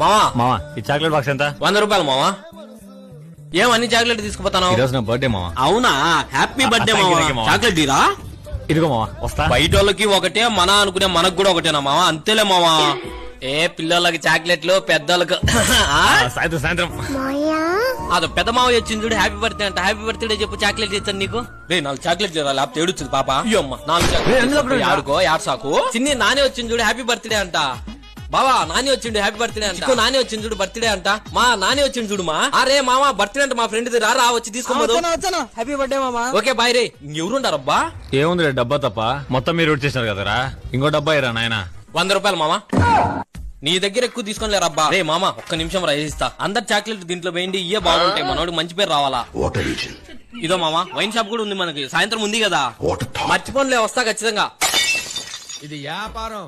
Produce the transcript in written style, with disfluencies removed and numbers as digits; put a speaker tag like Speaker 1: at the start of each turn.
Speaker 1: మావా
Speaker 2: మావా ఈ చాక్లెట్ బాక్స్ ఎంత?
Speaker 1: 100 రూపాయలు మావా. ఏమన్ని చాక్లెట్ తీసుకుపోతాను?
Speaker 2: ఈ రోజు నా బర్త్డే మావా.
Speaker 1: అవునా, హ్యాపీ బర్త్డే
Speaker 2: thank you,
Speaker 1: మావా.
Speaker 2: thank you, మావా.
Speaker 1: చాక్లెట్ తీరా.
Speaker 2: ఇదిగో మావా వస్తా.
Speaker 1: బయట వాళ్ళకి ఒకటే, మన అనుకునే మనకు కూడా ఒకటేనా మావా? అంతేలే మావా. ఏ పిల్లలకి చాక్లెట్లు, పెద్దలకు
Speaker 2: సాయంత్రం సాయంత్రం
Speaker 1: అదో పెద్ద మావ వచ్చింది చూడు, హ్యాపీ బర్త్డే అంట. హ్యాపీ బర్త్డే చెప్పు, చాక్లెట్ ఇస్తాను నీకు. రే 4 చాక్లెట్ లేకపోతే ఏడుస్తుంది పాప. అయ్యమ్మ 4 చాక్లెట్ ఆడుకో, సాకు. చిన్ని నానే వచ్చింది చూడు, హ్యాపీ బర్త్డే అంట. బావా నాని వచ్చిండు, హ్యాపీ బర్త్డే అంట. నాని వచ్చింది చూడు, బర్త్డే అంట. మా నాని వచ్చింది చూడు. మా అరే మామా బర్త్డే అంట, మా ఫ్రెండ్ రా వచ్చి తీసుకోబోదు.
Speaker 3: హ్యాపీ బర్త్డే మామా.
Speaker 1: ఓకే బాయ్ రే. ఎవరుండారబ్బా?
Speaker 2: ఏముంది డబ్బా తప్ప మొత్తం మీరు చేసినారు కదరా, ఇంకో డబ్బా ఇరా నాయన.
Speaker 1: 100 రూపాయలు మామా. నీ దగ్గర ఎక్కువ తీసుకోలేరబ్బా. రే మామా ఒక్క నిమిషం రైసిస్తా. అందరు చాక్లెట్ దీంట్లో వేయండి, ఇయే బాగుంటాయి, మనోడు మంచి పేరు రావాలా. ఇదో మామా వైన్ షాప్ కూడా ఉంది మనకి, సాయంత్రం ఉంది కదా. మర్చిపోనులే, వస్తా ఖచ్చితంగా.
Speaker 4: ఇది వ్యాపారం.